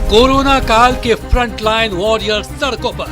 Corona काल के frontline warrior सड़कों पर।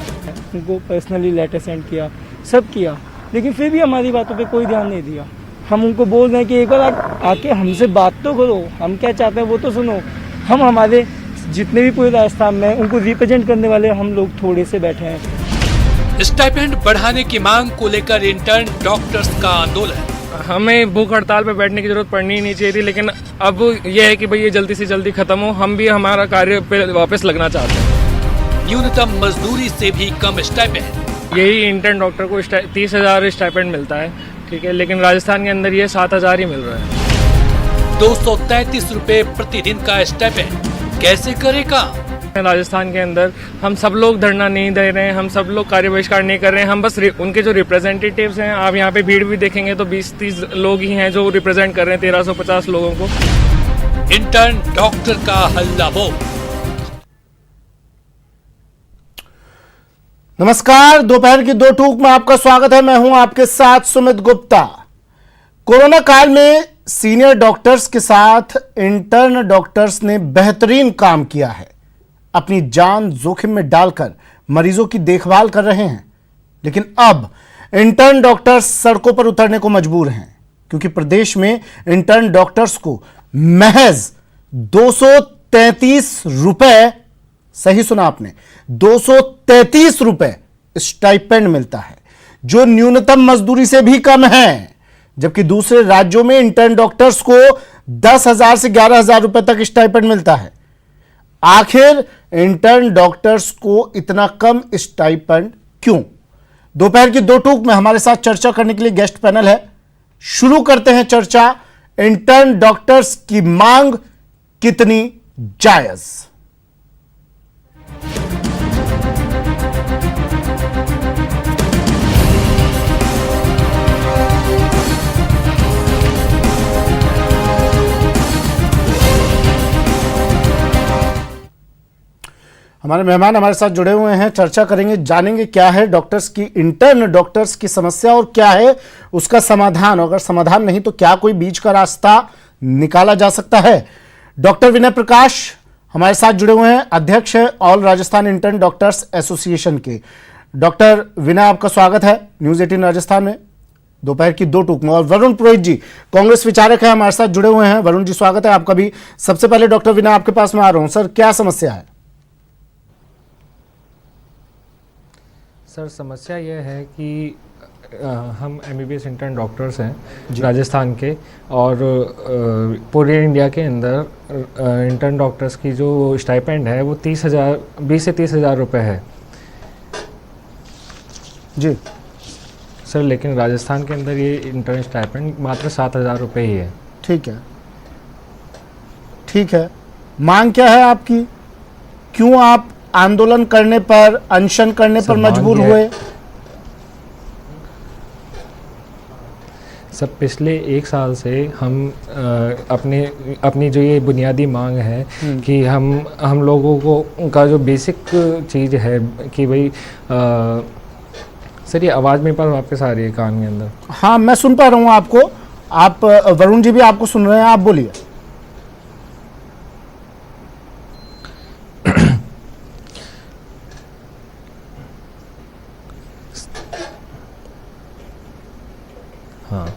उनको पर्सनली लेटर सेंड किया, सब किया, लेकिन फिर भी हमारी बातों पे कोई ध्यान नहीं दिया। हम उनको बोल रहे हैं कि एक बार आके हमसे बात तो करो, हम क्या चाहते हैं वो तो सुनो। हम हमारे जितने भी पूरे राजस्थान में उनको रिप्रेजेंट करने वाले हम लोग थोड़े से बैठे हैं। स्टाइपेंड बढ़ाने की मांग को लेकर इंटर्न डॉक्टर्स का आंदोलन। हमें भूख हड़ताल पे बैठने की जरूरत पड़नी ही नहीं चाहिए थी, लेकिन अब यह है कि भाई ये जल्दी से जल्दी खत्म हो। हम भी हमारा कार्य पे वापस लगना चाहते हैं। न्यूनतम मजदूरी से भी कम स्टाइपेंड। यही इंटर्न डॉक्टर को 30,000 स्टाइपेंड मिलता है, ठीक है, लेकिन राजस्थान के अंदर ये 7,000 ही मिल रहा है। 233 रुपए प्रतिदिन का स्टाइपेंड कैसे करे काम? राजस्थान के अंदर हम सब लोग धरना नहीं दे रहे हैं, हम सब लोग कार्य बहिष्कार नहीं कर रहे हैं। हम बस उनके जो रिप्रेजेंटेटिव्स हैं, आप यहाँ पे भीड़ भी देखेंगे तो 20-30 लोग ही हैं जो रिप्रेजेंट कर रहे हैं 1350 लोगों को। इंटर्न डॉक्टर का हल्ला बोल। नमस्कार, दोपहर की 2 टूक में आपका स्वागत है। मैं हूं आपके साथ सुमित गुप्ता। कोरोना काल में सीनियर डॉक्टर्स के साथ इंटर्न डॉक्टर्स ने बेहतरीन काम किया है। अपनी जान जोखिम में डालकर मरीजों की देखभाल कर रहे हैं, लेकिन अब इंटर्न डॉक्टर्स सड़कों पर उतरने को मजबूर हैं, क्योंकि प्रदेश में इंटर्न डॉक्टर्स को महज 233 रुपए, सही सुना आपने, 233 रुपए स्टाइपेंड मिलता है, जो न्यूनतम मजदूरी से भी कम है। जबकि दूसरे राज्यों में इंटर्न डॉक्टर्स को 10,000 से 11,000 रुपए तक स्टाइपेंड मिलता है। आखिर इंटर्न डॉक्टर्स को इतना कम स्टाइपेंड क्यों? दोपहर की 2 टूक में हमारे साथ चर्चा करने के लिए गेस्ट पैनल है। शुरू करते हैं चर्चा। इंटर्न डॉक्टर्स की मांग कितनी जायज? हमारे मेहमान हमारे साथ जुड़े हुए हैं, चर्चा करेंगे, जानेंगे क्या है डॉक्टर्स की, इंटर्न डॉक्टर्स की समस्या और क्या है उसका समाधान। अगर समाधान नहीं तो क्या कोई बीच का रास्ता निकाला जा सकता है। डॉक्टर विनय प्रकाश हमारे साथ जुड़े हुए हैं, अध्यक्ष है all Rajasthan intern doctors association के। डॉक्टर विनय, आपका स्वागत है न्यूज 18 राजस्थान में दोपहर की 2 टूक में। और वरुण पुरोहित जी कांग्रेस विचारक है, हमारे साथ जुड़े हुए हैं। वरुण जी, स्वागत है आपका भी। सबसे पहले डॉक्टर विनय आपके पास में आ रहा हूं। सर, क्या समस्या है? सर, समस्या यह है कि हम MBBS इंटर्न डॉक्टर्स हैं राजस्थान के, और पूरे इंडिया के अंदर इंटर्न डॉक्टर्स की जो स्टाइपेंड है वो 20 से 30,000 रुपये है जी। सर, लेकिन राजस्थान के अंदर ये इंटर्न स्टाइपेंड मात्र 7,000 रुपये ही है। ठीक है, ठीक है। मांग क्या है आपकी? क्यों आप आंदोलन करने पर, अनशन करने पर मजबूर हुए? सब पिछले 1 साल से हम अपनी जो ये बुनियादी मांग है कि हम लोगों को का जो बेसिक चीज़ है कि भाई सर, ये आवाज़ मेरे पास वापस आ रही है कान के अंदर। हाँ, मैं सुन पा रहा हूँ आपको। आप वरुण जी भी आपको सुन रहे हैं, आप बोलिए। हाँ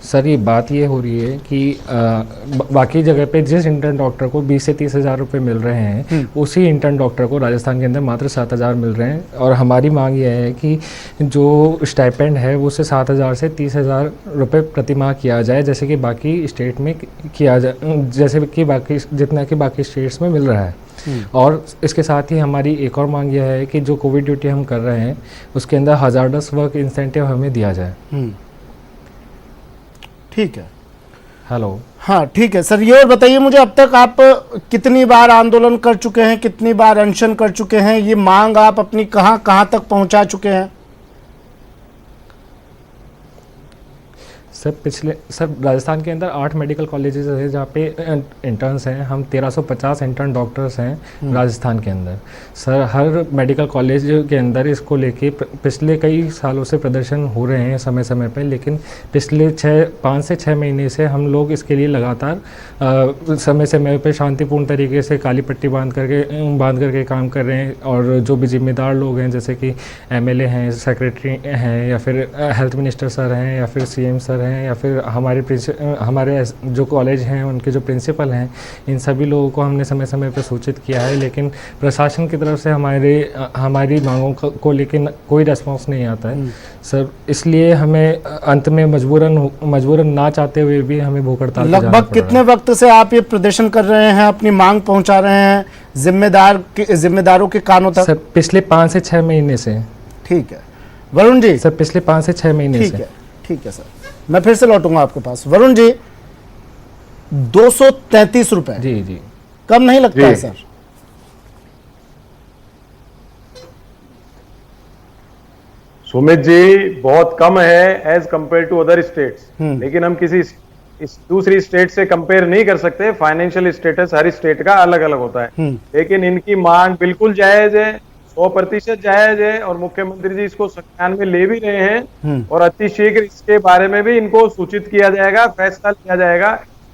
सर, ये बात ये हो रही है कि बाकी जगह पे जिस इंटर्न डॉक्टर को 20 से 30,000 रुपये मिल रहे हैं, उसी इंटर्न डॉक्टर को राजस्थान के अंदर मात्र 7,000 मिल रहे हैं। और हमारी मांग ये है कि जो स्टाइपेंड है वो उससे 7,000 से 30,000 रुपये प्रति माह किया जाए, जैसे कि बाकी स्टेट में किया जाए, जैसे कि बाकी जितना कि बाकी स्टेट्स में मिल रहा है। और इसके साथ ही हमारी एक और मांग यह है कि जो कोविड ड्यूटी हम कर रहे हैं उसके अंदर हजार्डस वर्क इंसेंटिव हमें दिया जाए। ठीक है। हेलो। हाँ, ठीक है सर। ये और बताइए मुझे, अब तक आप कितनी बार आंदोलन कर चुके हैं, कितनी बार अनशन कर चुके हैं? ये मांग आप अपनी कहां कहां तक पहुंचा चुके हैं? सर राजस्थान के अंदर 8 मेडिकल कॉलेजेस हैं जहाँ पे इंटर्न्स हैं। हम 1350 इंटर्न डॉक्टर्स हैं राजस्थान के अंदर। सर हर मेडिकल कॉलेज के अंदर इसको लेके पिछले कई सालों से प्रदर्शन हो रहे हैं समय समय पे, लेकिन पिछले 5 से 6 महीने से हम लोग इसके लिए लगातार समय समय पे शांतिपूर्ण तरीके से काली पट्टी बांध करके काम कर रहे हैं। और जो भी जिम्मेदार लोग हैं जैसे कि MLA हैं, सेक्रेटरी हैं, या फिर हेल्थ मिनिस्टर सर हैं, या फिर CM सर हैं, या फिर हमारे जो कॉलेज हैं उनके जो प्रिंसिपल हैं, इन सभी लोगों को हमने समय समय पर सूचित किया है, लेकिन प्रशासन की तरफ से हमारी मांगों को लेकर कोई रेस्पॉन्स नहीं आता है सर। इसलिए हमें अंत में मजबूरन ना चाहते हुए भी हमें भूख हड़ताल पे जाना पड़ रहा है। लगभग कितने वक्त से आप ये प्रदर्शन कर रहे हैं, अपनी मांग पहुंचा रहे हैं जिम्मेदारों के कानों तक? सर पिछले 5 से 6 महीने से। ठीक है वरुण जी। सर पिछले 5 से 6 महीने से। ठीक है सर, मैं फिर से लौटूंगा आपके पास। वरुण जी, 233 रुपए जी कम नहीं लगता है सर? सुमित जी, बहुत कम है as compare to other states, लेकिन हम किसी दूसरी स्टेट से कंपेयर नहीं कर सकते। फाइनेंशियल स्टेटस हर स्टेट का अलग अलग होता है, लेकिन इनकी मांग बिल्कुल जायज है, 100% जायज है, और मुख्यमंत्री जी इसको संज्ञान में ले भी रहे हैं, और अति शीघ्र इसके बारे में भी इनको सूचित किया जाएगा, फैसला लिया जाएगा।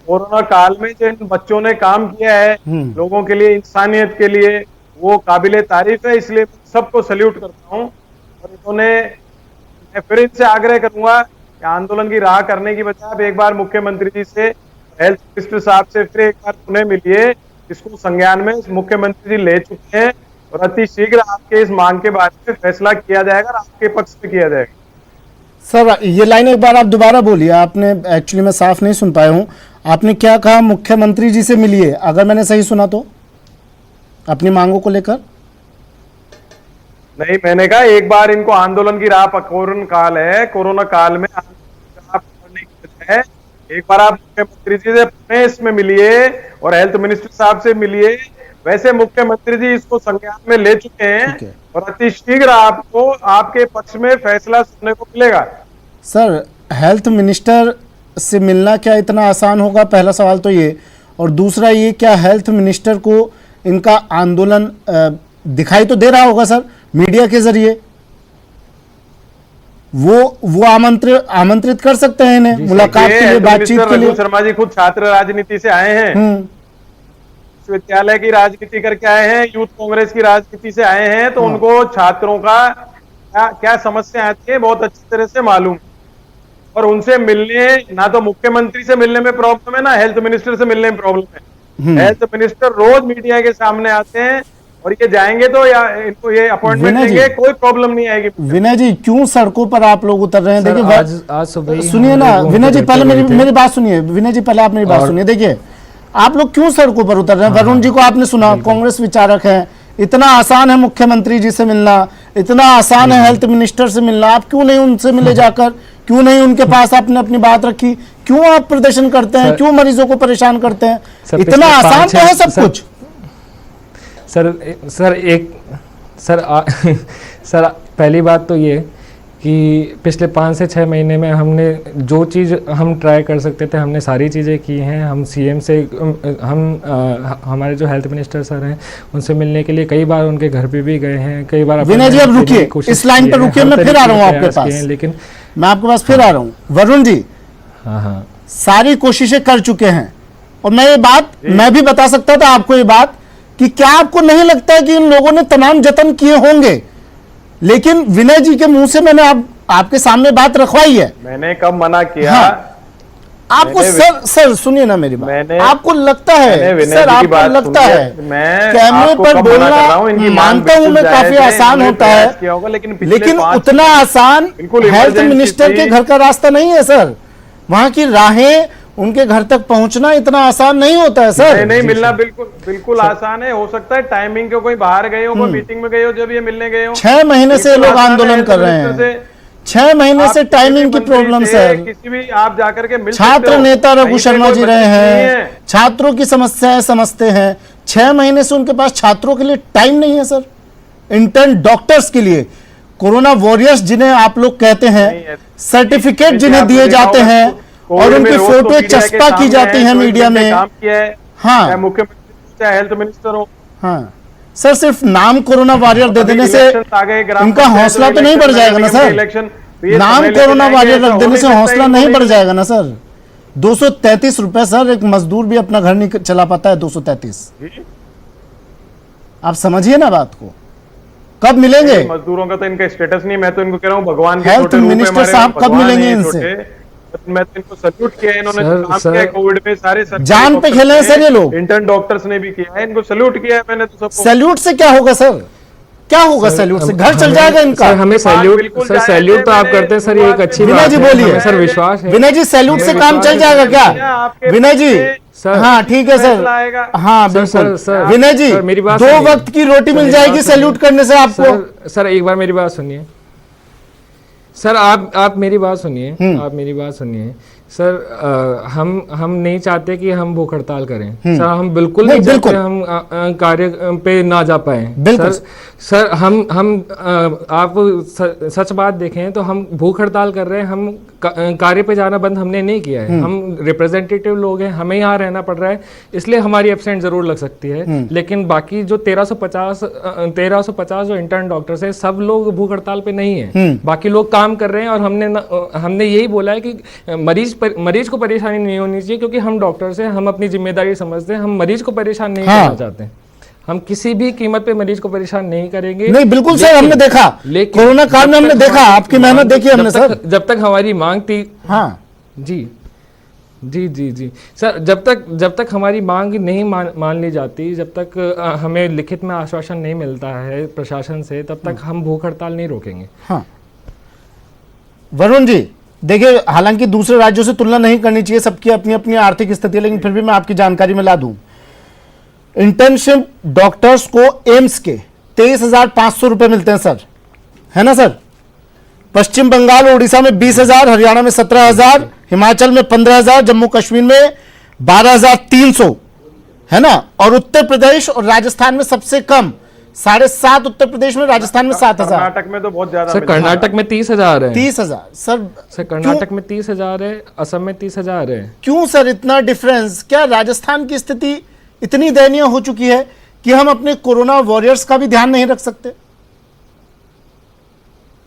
कोरोना काल में जो इन बच्चों ने काम किया है लोगों के लिए, इंसानियत के लिए, वो काबिले तारीफ है, इसलिए सबको सल्यूट करता हूँ। और इन्होंने, मैं फिर इनसे आग्रह करूंगा कि आंदोलन की राह करने की बजाय आप एक बार मुख्यमंत्री जी से, हेल्थ मिनिस्टर साहब से फिर एक बार पुनः मिलिए। इसको संज्ञान में मुख्यमंत्री जी ले चुके हैं, और अति शीघ्र आपके इस मांग के बारे में फैसला किया जाएगा और आपके पक्ष में किया जाएगा। सर ये लाइन एक बार आप दोबारा बोलिए, आपने एक्चुअली मैं साफ नहीं सुन पाया हूँ। आपने क्या कहा? मुख्यमंत्री जी से मिलिए, अगर मैंने सही सुना तो, अपनी मांगों को लेकर? नहीं, मैंने कहा एक बार इनको आंदोलन की राह, कोरोना काल है, कोरोना काल में करने की बजाय एक बार आप मुख्यमंत्री जी से पुनः इसमें मिलिए और हेल्थ मिनिस्टर साहब से मिलिए। वैसे मुख्यमंत्री जी इसको संज्ञान में ले चुके हैं, और अति शीघ्र आपको आपके पक्ष में फैसला सुनने को मिलेगा। सर हेल्थ मिनिस्टर से मिलना क्या इतना आसान होगा? पहला सवाल तो ये, और दूसरा ये, क्या हेल्थ मिनिस्टर को इनका आंदोलन दिखाई तो दे रहा होगा सर मीडिया के जरिए? वो आमंत्रित कर सकते हैं इन्हें मुलाकात के लिए, बातचीत के लिए? शर्मा जी खुद छात्र राजनीति से आए हैं, विश्वविद्यालय की राजनीति करके आए हैं, यूथ कांग्रेस की राजनीति से आए हैं, तो उनको छात्रों का क्या समस्या आती है बहुत अच्छी तरह से मालूम। और उनसे मिलने, ना तो मुख्यमंत्री से मिलने में प्रॉब्लम है, ना हेल्थ मिनिस्टर से मिलने में प्रॉब्लम है। हेल्थ मिनिस्टर रोज मीडिया के सामने आते हैं, और ये जाएंगे तो या इनको ये अपॉइंटमेंट देंगे, कोई प्रॉब्लम नहीं आएगी। विनय जी, क्यों सड़कों पर आप लोग उतर रहे हैं? देखिए आज सुबह सुनिए ना विनय जी, पहले मेरी बात सुनिए। विनय जी पहले आप मेरी बात सुनिए। देखिए आप लोग क्यों सड़कों पर उतर रहे हैं? वरुण जी को आपने सुना, कांग्रेस विचारक हैं, इतना आसान है मुख्यमंत्री जी से मिलना, इतना आसान है हेल्थ मिनिस्टर से मिलना, आप क्यों नहीं उनसे मिले जाकर? क्यों नहीं उनके पास आपने अपनी बात रखी? क्यों आप प्रदर्शन करते हैं? क्यों मरीजों को परेशान करते हैं? इतना आसान तो है सब कुछ। सर पहली बात तो ये कि पिछले 5 से 6 महीने में हमने जो चीज़ हम ट्राई कर सकते थे हमने सारी चीज़ें की हैं। हम CM से, हमारे जो हेल्थ मिनिस्टर सर हैं उनसे मिलने के लिए कई बार उनके घर पे भी गए हैं, कई बार। विनय जी अब रुकिए, इस लाइन पर रुकिए, मैं फिर आ रहा हूँ आपके पास, लेकिन मैं आपके पास फिर आ रहा हूँ। वरुण जी, हाँ सारी कोशिशें कर चुके हैं, और मैं भी बता सकता था आपको ये बात कि क्या आपको नहीं लगता है कि इन लोगों ने तमाम जतन किए होंगे, लेकिन विनय जी के मुंह से मैंने आपके सामने बात रखवाई है। मैंने कब मना किया? आपको सर सुनिए ना मेरी बात, आपको लगता है सर, आपको लगता है कैमरे पर बोलना, मानता हूं मैं, काफी आसान होता है, लेकिन उतना आसान हेल्थ मिनिस्टर के घर का रास्ता नहीं है सर। वहां की राहें, उनके घर तक पहुंचना इतना आसान नहीं होता है सर। नहीं मिलना बिल्कुल आसान है। हो सकता है टाइमिंग के कोई बाहर गए हो, कोई मीटिंग में गए हो, जब ये मिलने गए हो। 6 महीने से लोग आंदोलन कर रहे हैं, 6 महीने से टाइमिंग की प्रॉब्लम सर। किसी भी आप जाकर के मिल छात्र नेता रघु शर्मा जी रहे हैं, छात्रों की समस्याएं समझते हैं। 6 महीने से उनके पास छात्रों के लिए टाइम नहीं है सर, इंटर्न डॉक्टर्स के लिए, कोरोना वॉरियर्स जिन्हें आप लोग कहते हैं, सर्टिफिकेट जिन्हें दिए जाते हैं, कोविड और में उनकी रोज तो फोटो मीडिया के चस्पा की सामने जाती है 24 मीडिया घंटे में। काम किया है, हाँ चाहे मुख्यमंत्री चाहे हेल्थ मिनिस्टर हो। हाँ सर, सिर्फ नाम कोरोना वॉरियर दे अभी देने से इलेक्शंस आ गए, ग्राम इनका पंचायत हौसला में तो नहीं इलेक्शन, बढ़ जाएगा ना नगर निगम के सर। इलेक्शन, तो ये नाम समय लेके कोरोना जाएंगे, वॉरियर ऐसा रख हो देने नहीं से सकता हौसला इनको नहीं बढ़ नहीं- जाएगा ना सर। 233 रुपए सर, एक मजदूर भी अपना घर नहीं चला पाता है। 233, आप समझिए ना बात को। कब मिलेंगे मजदूरों का तो इनका स्टेटस नहीं, मैं तो इनको कह रहा हूँ भगवान के हेल्थ छोटे रूप है मिनिस्टर हमारे, साहब, कब भगवान मिलेंगे हैं इनसे? छोटे। मैं तो इनको सल्यूट किया है, इन्होंने सर, जो काम सर, किया है कोविड में, सारे सरकारी जान पे डॉक्टर्स खेले हैं ने, सर ये लोग। इंटर्न डॉक्टर्स ने भी किया है, इनको सल्यूट किया है मैंने तो सबको। सैल्यूट से क्या होगा सर? क्या होगा सैल्यूट से? घर चल हमें- जाएगा इनका। सर हमें सैल्यूट, बिल्कुल सर जायज सैल्यूट है, तो आप मैंने करते हैं सर, ये एक अच्छी विनय बात जी है, बोलिए। हमें सर विश्वास है। विनय जी, सैल्यूट से हमें काम विश्वास चल है जाएगा सर, क्या? आपके विनय जी, सर, हाँ ठीक है फैसला सर, आएगा। हाँ सर, बिल्कुल। सर, विनय जी, सर, मेरी बात 2 सुनिए। वक्त की रोटी मिल मेरी जाएगी बात सैल्यूट करने से आपको। सर एक बार मेरी बात सुनिए सर, आप मेरी बात सुनिए, आप मेरी बात सुनिए सर। हम नहीं चाहते कि हम भूख हड़ताल करें सर, हम बिल्कुल नहीं चाहते हम कार्य पे ना जा पाए बिल्कुल सर। आप सच बात देखें तो हम भूख हड़ताल कर रहे हैं, हम कार्य पे जाना बंद हमने नहीं किया है। हम रिप्रेजेंटेटिव लोग हैं, हमें यहाँ रहना पड़ रहा है, इसलिए हमारी एब्सेंट जरूर लग सकती है। लेकिन बाकी जो 1350 जो इंटर्न डॉक्टर्स हैं, सब लोग भूख हड़ताल पे नहीं है, बाकी लोग काम कर रहे हैं। और हमने यही बोला है कि मरीज को परेशानी नहीं होनी चाहिए, क्योंकि हम डॉक्टर्स हैं, हम अपनी जिम्मेदारी समझते हैं, हम मरीज को परेशान नहीं करना चाहते हैं। हम किसी भी कीमत पे मरीज को परेशान नहीं करेंगे। नहीं बिल्कुल सर, हमने देखा कोरोना काल में, हमने देखा आपकी मेहनत देखी हमने सर। जब तक हमारी मांग थी, हाँ जी जी जी जी सर, जब तक हमारी मांग नहीं मान ली जाती, जब तक हमें लिखित में आश्वासन नहीं मिलता है प्रशासन से, तब तक हम भूख हड़ताल नहीं रोकेंगे। हाँ वरुण जी देखिए, हालांकि दूसरे राज्यों से तुलना नहीं करनी चाहिए, सबकी अपनी अपनी आर्थिक स्थिति है, लेकिन फिर भी मैं आपकी जानकारी में ला दूं, इंटर्नशिप डॉक्टर्स को एम्स के 23,500 रुपए मिलते हैं सर, है ना सर? पश्चिम बंगाल और उड़ीसा में 20,000, हरियाणा में 17,000, हिमाचल में 15,000, जम्मू कश्मीर में 12,300, है ना? और उत्तर प्रदेश और राजस्थान में सबसे कम 7.5, उत्तर प्रदेश में, राजस्थान में 7,000। कर्नाटक में तो बहुत ज्यादा सर कर्नाटक में 30,000 है। 30,000 सर। सर कर्नाटक में 30,000 है, असम में 30,000 है। क्यों सर इतना डिफरेंस? क्या राजस्थान की स्थिति इतनी दयनीय हो चुकी है कि हम अपने कोरोना वॉरियर्स का भी ध्यान नहीं रख सकते?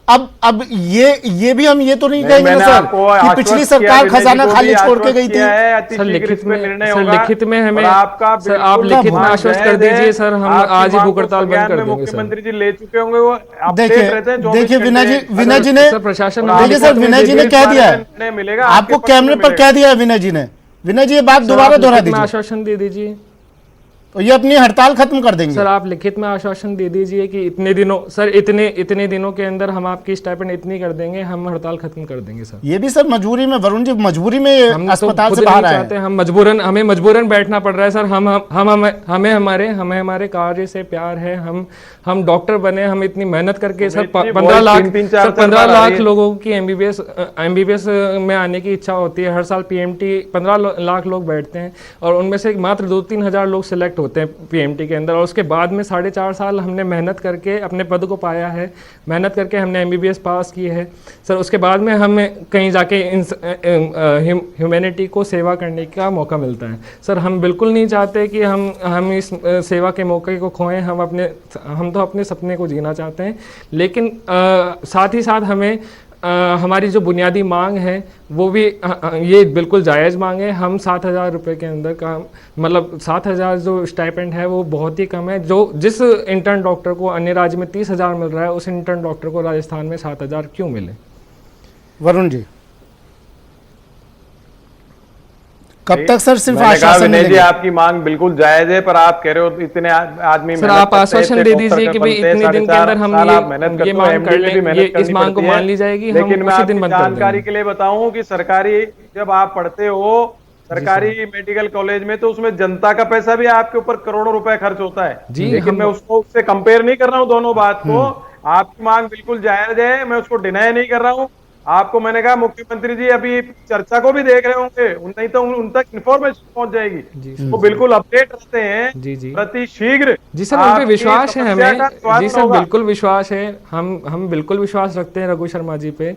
अब ये भी हम ये तो नहीं कहेंगे ना सर कि पिछली सरकार खजाना खाली छोड़ के गई थी। सर लिखित में, सर लिखित में हमें, आपका सर आप लिखित में आश्वस्त कर दीजिए सर, हम आज ही भूख हड़ताल बंद कर देंगे सर। मुख्यमंत्री जी ले चुके होंगे, वो देखिए विनय जी ने, सर प्रशासन, देखिए सर विनय जी ने कह दिया है, मिलेगा आपको कैमरे पर कह दिया है विनय जी ने। विनय जी ये बात दोबारा दोहरा दीजिए, आश्वासन दे दीजिए, तो ये अपनी हड़ताल खत्म कर देंगे। सर आप लिखित में आश्वासन दे दीजिए कि इतने दिनों, सर इतने दिनों के अंदर हम आपकी स्टाइपेंड इतनी कर देंगे, हम हड़ताल खत्म कर देंगे सर। ये भी सर मजबूरी में, वरुण जी मजबूरी में हम अस्पताल तो से बाहर आए चाहते हैं, हमें मजबूरन बैठना पड़ रहा है सर। हमें हमारे कार्य से प्यार है, हम डॉक्टर बने, हम इतनी मेहनत करके सर 15 लाख लोगों की एमबीबीएस में आने की इच्छा होती है। हर साल पीएमटी 15 लाख लोग बैठते हैं और उनमें से मात्र 2-3 हज़ार लोग सिलेक्ट होते हैं पीएमटी के अंदर। और उसके बाद में 4.5 साल हमने मेहनत करके अपने पद को पाया है, मेहनत करके हमने एमबीबीएस पास की है सर। उसके बाद में हमें कहीं जाके ह्यूमैनिटी को सेवा करने का मौका मिलता है सर। हम बिल्कुल नहीं चाहते कि हम इस सेवा के मौके को खोएं। हम तो अपने सपने को जीना चाहते हैं, लेकिन साथ ही साथ हमें हमारी जो बुनियादी मांग है वो भी ये बिल्कुल जायज़ मांग है। हम 7,000 रुपये के अंदर का, मतलब 7,000 जो स्टाइपेंड है वो बहुत ही कम है। जिस इंटर्न डॉक्टर को अन्य राज्य में 30,000 मिल रहा है, उस इंटर्न डॉक्टर को राजस्थान में 7,000 क्यों मिले? वरुण जी कब तक सर सिर्फ आश्वासन मिलेंगे? आपकी मांग बिल्कुल जायज है, पर आप कह रहे हो इतने आदमी, सर आप आश्वासन दे दीजिए कि भाई इतने दिन के अंदर हम ये मांग कर लेंगे, इस मांग को मान ली जाएगी। लेकिन मैं आपकी जानकारी के लिए बताऊं कि सरकारी, जब आप पढ़ते हो सरकारी मेडिकल कॉलेज में, तो उसमें जनता का पैसा भी आपके ऊपर करोड़ों रुपए खर्च होता है। लेकिन मैं उससे कंपेयर नहीं कर रहा हूँ दोनों बात को। आपकी मांग बिल्कुल जायज है, मैं उसको डिनाई नहीं कर रहा हूँ। आपको मैंने कहा मुख्यमंत्री जी अभी चर्चा को भी देख रहे होंगे, नहीं तो उन तक इन्फॉर्मेशन पहुंच जाएगी। वो बिल्कुल अपडेट रहते हैं प्रति शीघ्र। जी सर, उन पे विश्वास है हमें। जी सर बिल्कुल विश्वास है, हम बिल्कुल विश्वास रखते हैं रघु शर्मा जी पे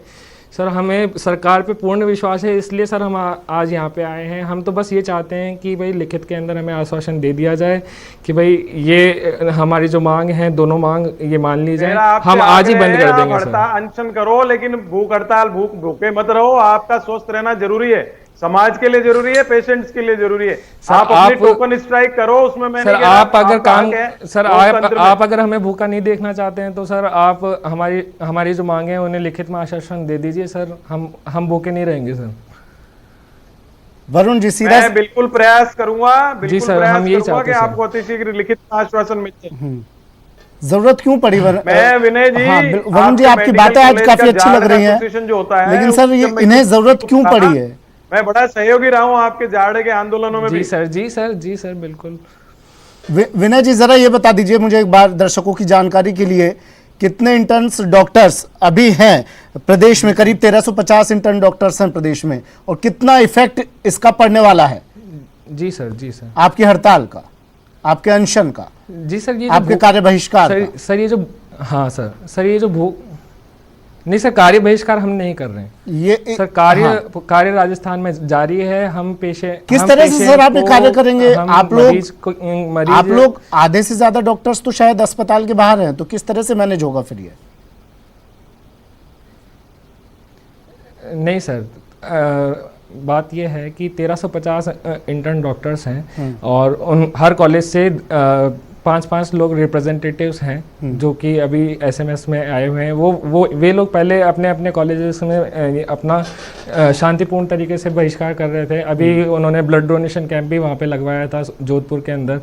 सर हमें सरकार पे पूर्ण विश्वास है, इसलिए सर हम आज यहाँ पे आए हैं। हम तो बस ये चाहते हैं कि भाई लिखित के अंदर हमें आश्वासन दे दिया जाए कि भाई ये हमारी जो मांग है, दोनों मांग ये मान ली जाए। हम आज ही बंद कर देंगे सर। अनशन करो, लेकिन भूख हड़ताल भूखे मत रहो। आपका स्वस्थ रहना जरूरी है, समाज के लिए जरूरी है, पेशेंट्स के लिए जरूरी है। आप अपनी टोकन स्ट्राइक करो, उसमें मैं सर आप अगर काम सर आप अगर हमें भूखा नहीं देखना चाहते हैं तो सर आप हमारी जो मांगे हैं उन्हें लिखित में आश्वासन दे दीजिए सर। हम भूखे नहीं रहेंगे सर। वरुण जी सीधा मैं बिल्कुल प्रयास करूंगा, जी सर, हम यही चाहते कि हैं आपको अतिशीघ्र लिखित आश्वासन मिल जाए। जरूरत क्यों पड़ी मैं विनय जी, हाँ, वरुण जी आपकी बातें आज काफी अच्छी लग रही हैं, जो होता है, लेकिन सर ये इन्हें जरूरत क्यों पड़ी है? मैं बड़ा सहयोगी रहा हूं आपके जाड़े के आंदोलनों में भी। जी सर बिल्कुल। विनय जी जरा ये बता दीजिए मुझे एक बार दर्शकों की जानकारी के लिए, कितने इंटर्न्स डॉक्टर्स अभी हैं प्रदेश में? करीब 1350 इंटर्न डॉक्टर्स हैं प्रदेश में, और कितना इफेक्ट इसका पड़ने वाला है? जी सर आपकी हड़ताल का, आपके अनशन का, जी सर, ये आपके कार्य बहिष्कार का? सर ये जो, हाँ सर ये जो नहीं सर, कार्य बहिष्कार हम नहीं कर रहे हैं ये सर। कार्य राजस्थान में जारी है। हम किस तरह से सर आप ये कार्य करेंगे? आप लोग आधे से ज्यादा डॉक्टर्स तो शायद अस्पताल के बाहर हैं, तो किस तरह से मैनेज होगा फिर ये? नहीं सर, बात यह है कि 1350 इंटर्न डॉक्टर्स हैं और उन हर कॉलेज से 5-5 लोग रिप्रेजेंटेटिव्स हैं जो कि अभी एसएमएस में आए हुए हैं। वे लोग पहले अपने अपने कॉलेजेस में अपना शांतिपूर्ण तरीके से बहिष्कार कर रहे थे। अभी उन्होंने ब्लड डोनेशन कैंप भी वहाँ पे लगवाया था जोधपुर के अंदर,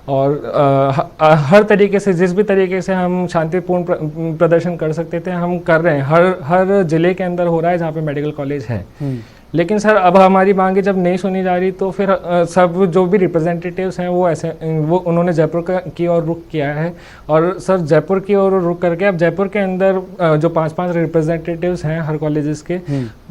और हर तरीके से, जिस भी तरीके से हम शांतिपूर्ण प्रदर्शन कर सकते थे हम कर रहे हैं। हर जिले के अंदर हो रहा है जहाँ पे मेडिकल कॉलेज है। लेकिन सर अब हमारी मांगे जब नहीं सुनी जा रही तो फिर सब जो भी रिप्रेजेंटेटिव्स हैं वो उन्होंने जयपुर की ओर रुख किया है। और सर जयपुर की ओर रुख करके अब जयपुर के अंदर जो 5-5 रिप्रेजेंटेटिव्स हैं हर कॉलेजेस के,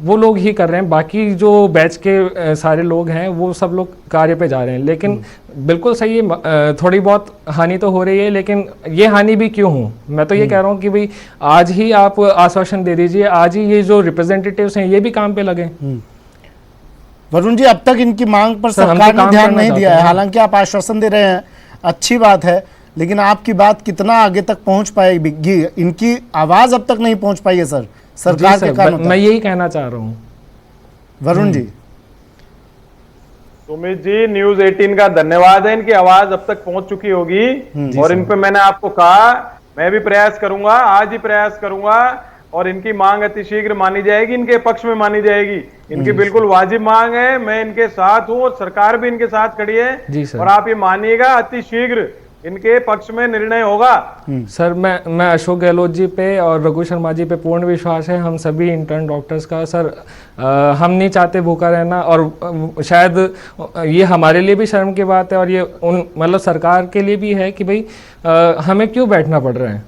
वो लोग ही कर रहे हैं। बाकी जो बैच के सारे लोग हैं वो सब लोग कार्य पे जा रहे हैं। लेकिन बिल्कुल सही है, थोड़ी बहुत हानि तो हो रही है, लेकिन ये हानि भी क्यों हो? मैं तो ये कह रहा हूँ कि भाई आज ही आप आश्वासन दे दीजिए, आज ही ये जो रिप्रेजेंटेटिव्स हैं ये भी काम पे लगे। वरुण जी, अब तक इनकी मांग पर सरकार ने ध्यान नहीं दिया है। हालांकि आप आश्वासन दे रहे हैं, अच्छी बात है, लेकिन आपकी बात कितना आगे तक पहुंच पाएगी? इनकी आवाज अब तक नहीं पहुंच पाई है सर, सरकार के कानों तक। मैं यही कहना चाह रहा हूँ वरुण जी। सुमित जी, न्यूज 18 का धन्यवाद है, इनकी आवाज अब तक पहुंच चुकी होगी। और इन पे मैंने आपको कहा, मैं भी प्रयास करूंगा, आज ही प्रयास करूंगा, और इनकी मांग अतिशीघ्र मानी जाएगी, इनके पक्ष में मानी जाएगी। इनकी बिल्कुल वाजिब मांग है, मैं इनके साथ हूं और सरकार भी इनके साथ खड़ी है। और आप ये मानिएगा, अतिशीघ्र इनके पक्ष में निर्णय होगा। सर मैं अशोक गहलोत जी पे और रघु शर्मा जी पे पूर्ण विश्वास है, हम सभी इंटर्न डॉक्टर्स का। सर हम नहीं चाहते भूखा रहना, और शायद ये हमारे लिए भी शर्म की बात है, और ये मतलब सरकार के लिए भी है कि भाई हमें क्यों बैठना पड़ रहा है,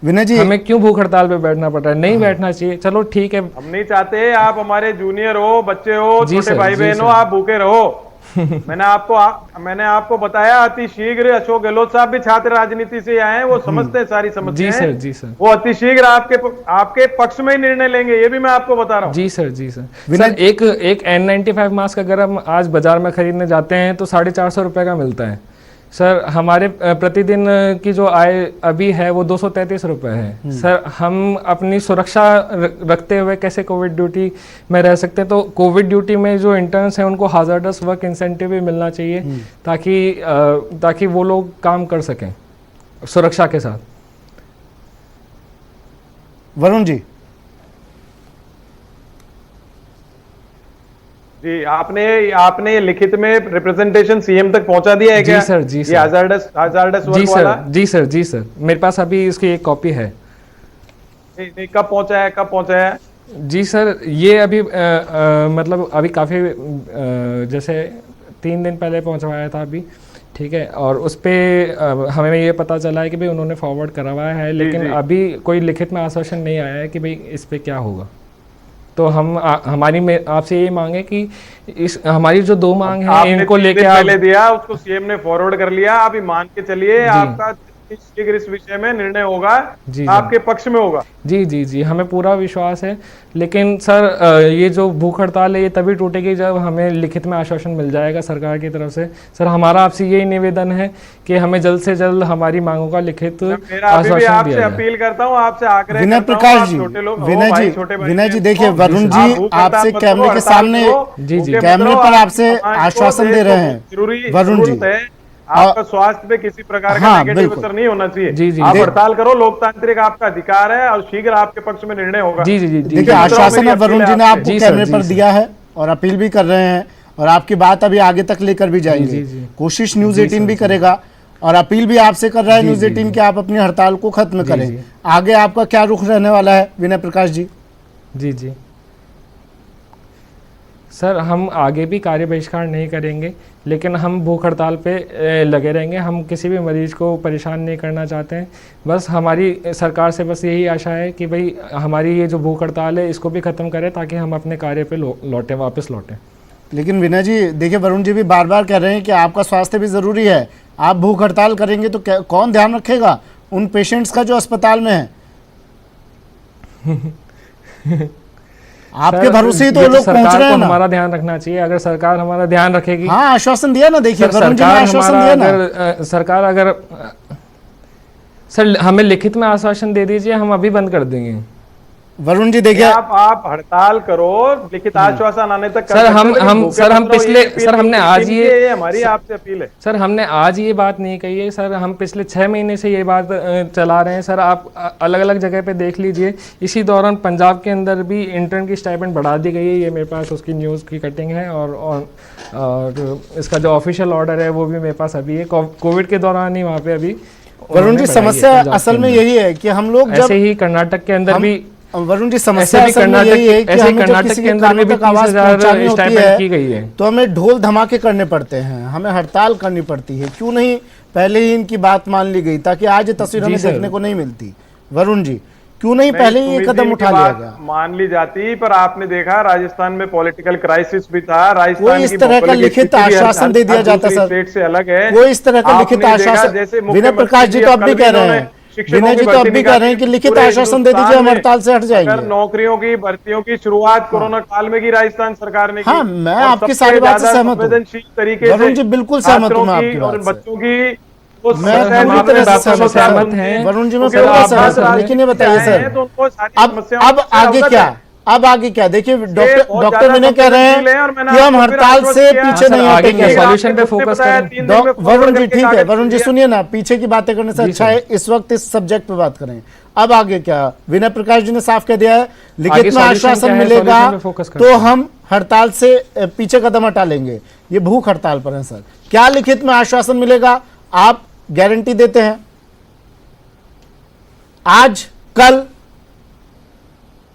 विनय जी हमें क्यों भूख हड़ताल पे बैठना पड़ रहा है? नहीं बैठना चाहिए। चलो ठीक है, हम नहीं चाहते आप हमारे जूनियर हो, बच्चे हो, छोटे भाई बहन हो, आप भूखे रहो। मैंने आपको बताया, अतिशीघ्र अशोक गहलोत साहब भी छात्र राजनीति से आए हैं, वो समझते हैं सारी समस्याएं। जी सर, वो अतिशीघ्र आपके पक्ष में ही निर्णय लेंगे, ये भी मैं आपको बता रहा हूँ। जी सर। सर एक N95 मास्क अगर हम आज बाजार में खरीदने जाते हैं तो 450 रुपए का मिलता है। सर हमारे प्रतिदिन की जो आय अभी है वो 233 रुपए है। सर हम अपनी सुरक्षा रखते हुए कैसे कोविड ड्यूटी में रह सकते हैं? तो कोविड ड्यूटी में जो इंटर्न्स हैं उनको हाजर्डस वर्क इंसेंटिव भी मिलना चाहिए, ताकि वो लोग काम कर सकें सुरक्षा के साथ। वरुण जी, जी आपने लिखित में रिप्रेजेंटेशन सीएम तक पहुंचा दिया है क्या? जी सर, जी सर। ये हजार्डस वर्क वाला? जी सर, मेरे पास अभी इसकी एक कॉपी है। कब पहुंचा है? जी सर, ये अभी मतलब अभी काफ़ी जैसे 3 दिन पहले पहुंचवाया था अभी, ठीक है। और उस पर हमें ये पता चला है कि भाई उन्होंने फॉरवर्ड करवाया है, लेकिन अभी कोई लिखित में आश्वासन नहीं आया है कि भाई इस पे क्या होगा। तो हमारी आपसे ये मांग है कि हमारी जो 2 मांग है इनको लेके पहले दिया, उसको सीएम ने फॉरवर्ड कर लिया। आप मान के चलिए आपका अति शीघ्र इस विषय में निर्णय होगा, जी। आपके पक्ष में होगा। जी जी जी, हमें पूरा विश्वास है। लेकिन सर ये जो भूख हड़ताल है ये तभी टूटेगी जब हमें लिखित में आश्वासन मिल जाएगा सरकार की तरफ से। सर हमारा आपसे यही निवेदन है कि हमें जल्द से जल्द हमारी मांगों का लिखित मेरा अभी भी आपसे अपील करता हूँ, आपसे आग्रह विनय करता हूँ, प्रकाश आप जी, छोटे लोग, विनय जी देखिए, हो, वरुण आप जी भूख हड़ताल आपसे मत करो, कैमरे के हड़ताल सामने करो, जी, जी, भूखे कैमरे मत पर रहो, आपसे समाज को आश्वासन दे रहे हैं जरूरी वरुण जी। जरूरत है, आपका स्वास्थ्य पे किसी प्रकार का हाँ, नेगेटिव बिल्कुल। असर नहीं होना चाहिए। जी, जी, आप जी। हड़ताल करो, लोकतांत्रिक आपका अधिकार है और शीघ्र आपके पक्ष में निर्णय होगा। जी जी जी जी। देखिए, आश्वासन मेरी अब वरुण अपील जी है ने आपसे। आपको जी सर, कैमरे जी पर सर। दिया है और अपील भी कर रहे हैं, और आपकी बात अभी आगे तक लेकर भी जाएंगे। जी, जी। कोशिश न्यूज 18 भी करेगा और अपील भी आपसे कर रहा है न्यूज 18 कि आप अपनी हड़ताल को खत्म करें। जी। आगे आपका क्या रुख रहने वाला है विनय प्रकाश जी? जी जी सर, हम आगे भी कार्य बहिष्कार नहीं करेंगे, लेकिन हम भूख हड़ताल पे लगे रहेंगे। हम किसी भी मरीज को परेशान नहीं करना चाहते हैं। बस हमारी सरकार से बस यही आशा है कि भाई हमारी ये जो भूख हड़ताल है इसको भी ख़त्म करें ताकि हम अपने कार्य पे लौटें, वापस लौटें। लेकिन विनय जी देखिए, वरुण जी भी बार बार कह रहे हैं कि आपका स्वास्थ्य भी जरूरी है। आप भूख हड़ताल करेंगे तो कौन ध्यान रखेगा उन पेशेंट्स का जो अस्पताल में है? आपके भरोसे ही तो ये लोग पहुंच सरकार रहे को हैं ना। हमारा ध्यान रखना चाहिए। अगर सरकार हमारा ध्यान रखेगी। हाँ, आश्वासन दिया ना, देखिए सर, वरुण जी ने सरकार आश्वासन हमारा दिया ना। अगर सरकार अगर सर हमें लिखित में आश्वासन दे दीजिए, हम अभी बंद कर देंगे। वरुण जी देखिए, आप हड़ताल करो, लिखित आश्वासन आने तक कर सर, सकते हम हो, लेकिन हम भूखे सर मत हम रहो, पिछले ये अपील सर हमने आज इनकी ये हमारी आपसे अपील है। सर हमने आज ये बात नहीं कही है सर, हम पिछले 6 महीने से ये बात चला रहे हैं सर। आप अलग अलग जगह पे देख लीजिए। इसी दौरान पंजाब के अंदर भी इंटर्न की स्टाइपेंड बढ़ा दी गई है। ये मेरे पास उसकी न्यूज़ की कटिंग है और इसका जो ऑफिशियल ऑर्डर है वो भी मेरे पास अभी है। कोविड के दौरान ही वहाँ पे अभी वरुण जी समस्या असल में यही है कि हम लोग ऐसे ही कर्नाटक के अंदर भी वरुण जी ऐसे समस्या भी असल में यही है कि ऐसे ही हमें जब कर्नाटक किसी के के अंदर में कानों भी तक आवाज 30,000 पहुंचानी होती स्टाइपेंड की गई है। तो हमें ढोल धमाके करने पड़ते हैं, हमें हड़ताल करनी पड़ती है। क्यों नहीं पहले ही इनकी बात मान ली गई ताकि आज ये तस्वीर हमें देखने को नहीं मिलती? वरुण जी, क्यों नहीं पहले ही ये कदम उठा लिया गया? मान ली जाती, पर आपने देखा राजस्थान में पॉलिटिकल क्राइसिस भी था। राजस्थान कोई इस तरह का लिखित आश्वासन दे दिया जाता सर, स्टेट से अलग है। कोई इस तरह का लिखित आश्वासन। विनय प्रकाश जी तो अब भी कह रहे हैं, विनय जी तो अब भी कह रहे हैं कि लिखित आश्वासन दे दीजिए, हम हड़ताल से हट जाएंगे। नौकरियों की भर्तियों की शुरुआत कोरोना काल में की राजस्थान सरकार ने की। हाँ, मैं आपकी सारी बात से सहमत हूँ संवेदनशील तरीके से वरुण जी, बिल्कुल सहमत हूँ मैं आपकी और बात से। बच्चों की मैं पूरी तरह से सहमत हैं वरुण जी, मैं पूरा सहमत हूं। लेकिन ये बताइए सर, अब आगे क्या? अब आगे क्या? देखिए, डॉक्टर विनय कह रहे हैं कि हम हड़ताल से पीछे नहीं हटेंगे। सॉल्यूशन पे फोकस करें। वरुण जी ठीक है, वरुण जी सुनिए ना, पीछे की बातें करने से अच्छा है इस वक्त इस सब्जेक्ट पे बात करें। अब आगे क्या? विनय प्रकाश जी ने साफ कह दिया है, लिखित में आश्वासन मिलेगा तो हम हड़ताल से पीछे कदम हटा लेंगे। ये भूख हड़ताल पर है सर, क्या लिखित में आश्वासन मिलेगा? आप गारंटी देते हैं आज कल?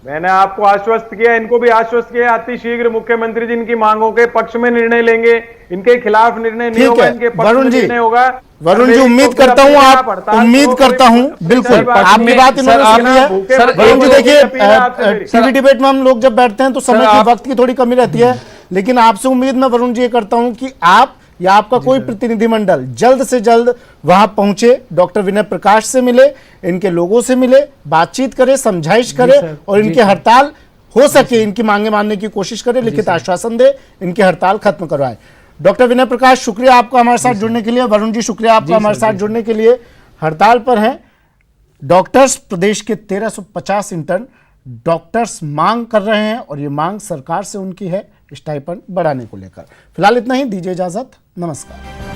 मैंने आपको आश्वस्त किया, इनको भी आश्वस्त किया, अति शीघ्र मुख्यमंत्री जी इनकी मांगों के पक्ष में निर्णय लेंगे। इनके खिलाफ निर्णय नहीं होगा, इनके पक्ष में निर्णय होगा। वरुण जी, उम्मीद करता हूं आप, उम्मीद करता हूं बिल्कुल आपकी बात इन्होंने सुन ली है। वरुण जी देखिए, टीवी डिबेट में हम लोग जब बैठते हैं तो समय की वक्त की थोड़ी कमी रहती है, लेकिन आपसे उम्मीद मैं वरुण जी ये करता हूं कि आप या आपका कोई प्रतिनिधिमंडल जल्द से जल्द वहां पहुंचे, डॉक्टर विनय प्रकाश से मिले, इनके लोगों से मिले, बातचीत करे, समझाइश करे और इनकी हड़ताल हो सके इनकी मांगे मानने की कोशिश करे, लिखित आश्वासन दे, इनकी हड़ताल खत्म करवाए। डॉक्टर विनय प्रकाश, शुक्रिया आपका हमारे साथ जुड़ने के लिए। वरुण जी, शुक्रिया आपका हमारे साथ जुड़ने के लिए। हड़ताल पर हैं डॉक्टर्स, प्रदेश के 1350 इंटर्न डॉक्टर्स मांग कर रहे हैं और ये मांग सरकार से उनकी है स्टाइपेंड बढ़ाने को लेकर। फिलहाल इतना ही, दीजिए इजाजत, नमस्कार।